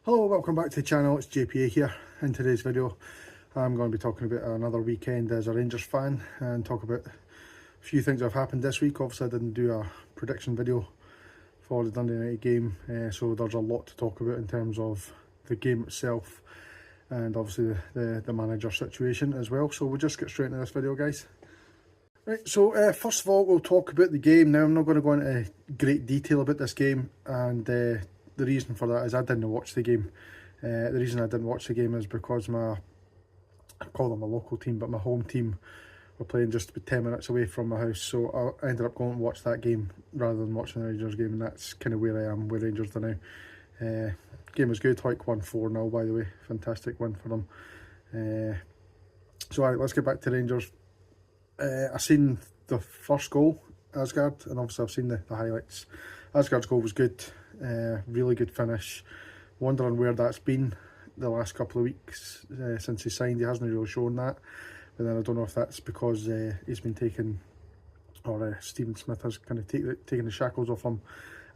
Hello, welcome back to the channel. It's JPA here. In today's video I'm going to be talking about another weekend as a Rangers fan and talk about a few things that have happened this week. Obviously I didn't do a prediction video for the Dundee United game, so there's a lot to talk about in terms of the game itself and obviously the manager situation as well. So we'll just get straight into this video, guys. Right, so first of all we'll talk about the game. Now I'm not going to go into great detail about this game, and the reason for that is I didn't watch the game. The reason I didn't watch the game is because I call them a local team, but my home team were playing just about 10 minutes away from my house, so I ended up going to watch that game rather than watching the Rangers game, and that's kind of where I am with Rangers now. Game was good. Hoik won 4-0, by the way. Fantastic win for them. So let's get back to Rangers. I seen the first goal, Asgard, and obviously I've seen the highlights. Asgard's goal was good, really good finish. Wondering where that's been the last couple of weeks since he signed. He hasn't really shown that, but then I don't know if that's because he's been taken, or Stephen Smith has kind of taken the shackles off him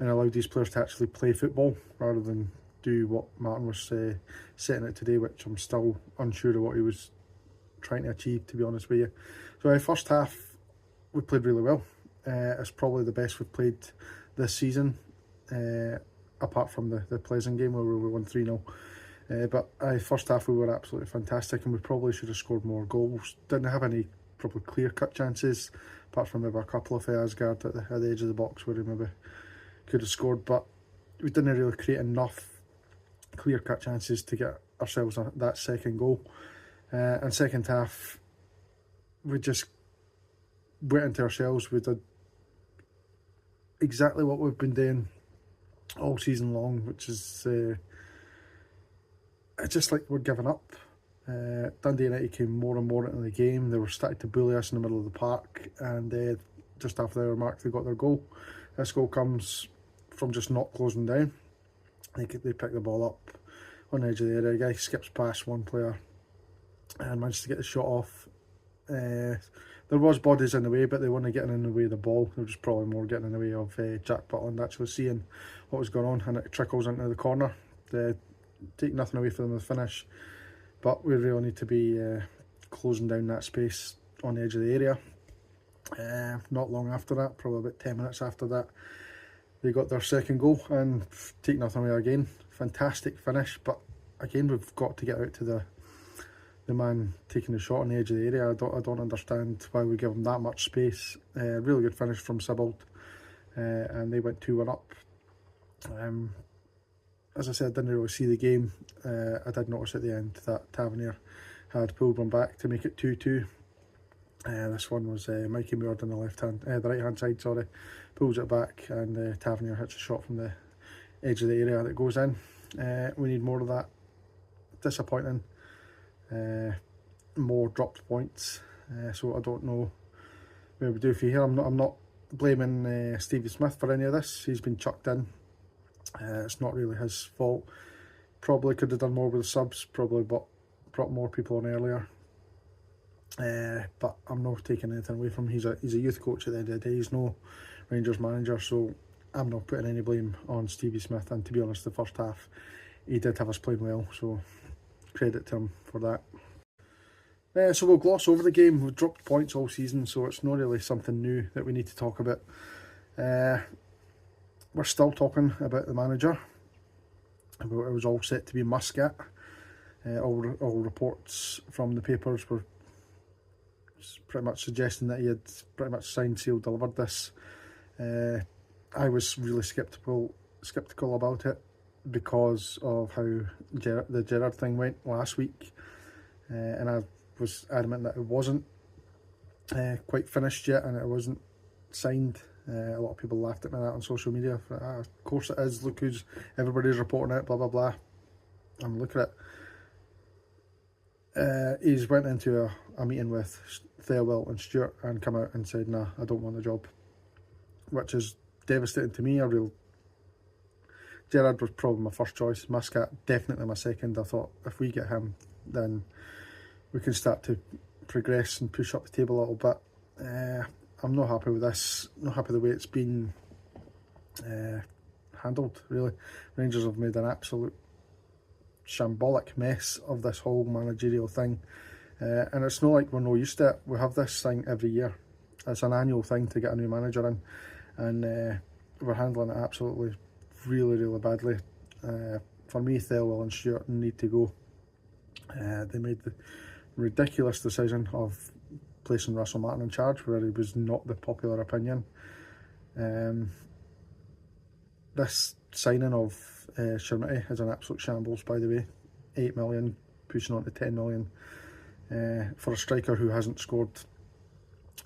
and allowed these players to actually play football rather than do what Martin was setting out today, which I'm still unsure of what he was trying to achieve, to be honest with you. So first half we played really well. It's probably the best we've played this season, apart from the Pleasant game where we won 3-0. But first half we were absolutely fantastic, and we probably should have scored more goals. Didn't have any probably clear-cut chances, apart from maybe a couple of Asgard at the edge of the box where he maybe could have scored, but we didn't really create enough clear-cut chances to get ourselves that second goal. And second half we just went into ourselves. We did exactly what we've been doing all season long, which is it's just like we're giving up. Dundee United came more and more into the game. They were starting to bully us in the middle of the park, and just after the hour mark they got their goal. This goal comes from just not closing down. They pick the ball up on the edge of the area. A guy skips past one player and managed to get the shot off. There was bodies in the way, but they weren't getting in the way of the ball. They were just probably more getting in the way of Jack Butland actually seeing what was going on, and it trickles into the corner. Take nothing away from them to finish, but we really need to be closing down that space on the edge of the area. Not long after that, probably about 10 minutes after that, they got their second goal and take nothing away again. Fantastic finish, but again we've got to get out to the man taking the shot on the edge of the area. I don't understand why we give him that much space. Really good finish from Sibbald, and they went 2-1 up. As I said, I didn't really see the game. I did notice at the end that Tavernier had pulled one back to make it 2-2. This one was Mikey Muird on the right hand side, sorry, pulls it back, and Tavernier hits a shot from the edge of the area that goes in. We need more of that. Disappointing. More dropped points, so I don't know where we do for here. I'm not blaming Stevie Smith for any of this. He's been chucked in. It's not really his fault. Probably could have done more with the subs, probably brought more people on earlier, but I'm not taking anything away from him. He's a youth coach at the end of the day. He's no Rangers manager, so I'm not putting any blame on Stevie Smith. And to be honest, the first half he did have us playing well, so credit to him for that. So we'll gloss over the game. We've dropped points all season, so it's not really something new that we need to talk about. We're still talking about the manager. It was all set to be Muscat. All reports from the papers were pretty much suggesting that he had pretty much signed, sealed, delivered this. I was really sceptical about it because of how the Gerrard thing went last week, and I was adamant that it wasn't quite finished yet and it wasn't signed. A lot of people laughed at me that on social media. Of course it is, look who's, everybody's reporting it, blah blah blah. I'm looking at he's went into a meeting with Thelwell and Stewart and come out and said, nah, I don't want the job, which is devastating to me. Gerrard was probably my first choice, Muscat definitely my second. I thought if we get him, then we can start to progress and push up the table a little bit. I'm not happy with this, not happy the way it's been handled, really. Rangers have made an absolute shambolic mess of this whole managerial thing. And it's not like we're no used to it. We have this thing every year. It's an annual thing to get a new manager in, and we're handling it absolutely really badly. For me, Thelwell and Stewart need to go. They made the ridiculous decision of placing Russell Martin in charge where he was not the popular opinion. This signing of Shermity is an absolute shambles, by the way. 8 million pushing on to 10 million for a striker who hasn't scored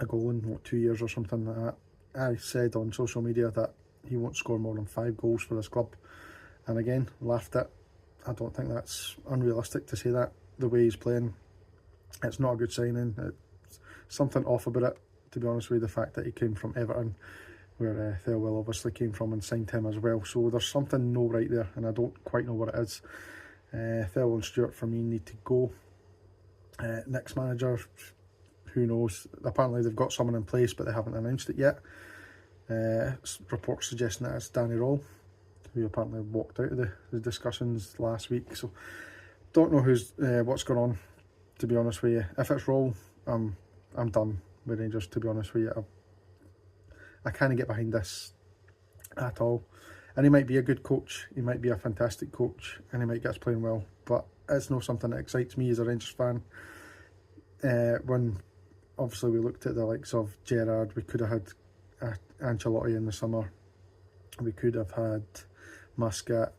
a goal in 2 years or something like that. I said on social media that he won't score more than 5 goals for this club, and again laughed at. I don't think that's unrealistic to say that. The way he's playing, it's not a good signing. It's something off about it, to be honest with you. The fact that he came from Everton, where Thelwell obviously came from, and signed him as well, so there's something no right there, and I don't quite know what it is. Thelwell and Stewart for me need to go. Next manager, who knows? Apparently they've got someone in place, but they haven't announced it yet. Reports suggesting that it's Danny Rohl, who apparently walked out of the discussions last week. So don't know what's going on, to be honest with you. If it's Rohl, I'm done with Rangers, to be honest with you. I can't get behind this at all. And he might be a good coach, he might be a fantastic coach, and he might get us playing well, but it's not something that excites me as a Rangers fan. When obviously we looked at the likes of Gerrard, we could have had Ancelotti in the summer, we could have had Muscat,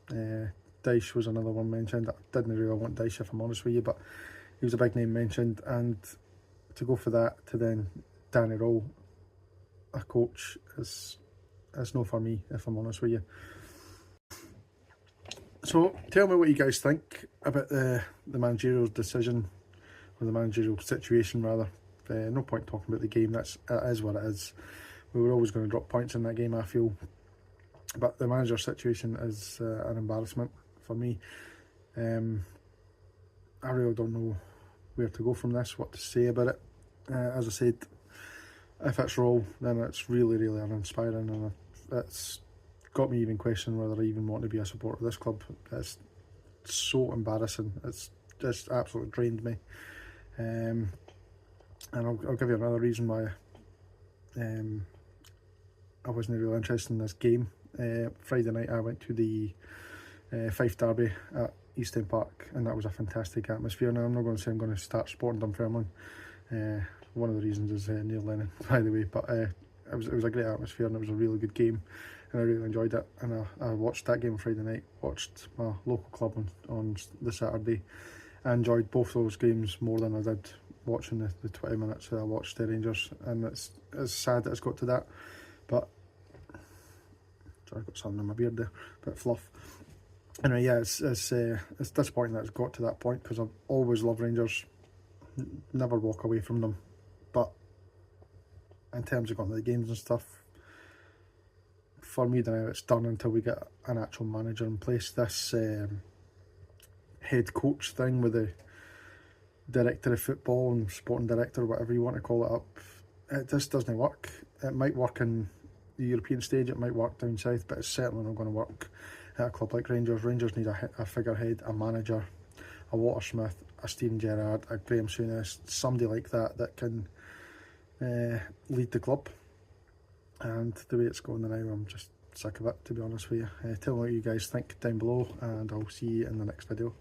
Dyche was another one mentioned. I didn't really want Dyche, if I'm honest with you, but he was a big name mentioned, and to go for that to then Danny Rohl, a coach, is no for me, if I'm honest with you. So tell me what you guys think about the managerial decision, or the managerial situation rather. No point talking about the game. It is what it is. We were always going to drop points in that game, I feel, but the manager situation is an embarrassment for me. I really don't know where to go from this, what to say about it. As I said, if it's Roll, then it's really uninspiring, and it's got me even questioning whether I even want to be a supporter of this club. It's so embarrassing. It's just absolutely drained me. And I'll give you another reason why I wasn't really interested in this game. Friday night I went to the Fife Derby at East End Park, and that was a fantastic atmosphere. Now I'm not going to say I'm going to start supporting Dunfermline. One of the reasons is Neil Lennon, by the way, but it was a great atmosphere, and it was a really good game, and I really enjoyed it. And I watched that game Friday night, watched my local club on the Saturday. I enjoyed both those games more than I did watching the 20 minutes that I watched the Rangers, and it's sad that it's got to that. But sorry, I've got something in my beard there, a bit of fluff. Anyway, yeah, it's disappointing that it's got to that point, because I've always loved Rangers, never walk away from them. But in terms of going to the games and stuff, for me now it's done until we get an actual manager in place. This head coach thing with the director of football and sporting director, whatever you want to call it up, it just doesn't work. It might work in the European stage, it might work down south, but it's certainly not going to work at a club like Rangers. Rangers need a figurehead, a manager, a Walter Smith, a Steven Gerrard, a Graham Souness, somebody like that can lead the club. And the way it's going now, I'm just sick of it, to be honest with you. Tell me what you guys think down below, and I'll see you in the next video.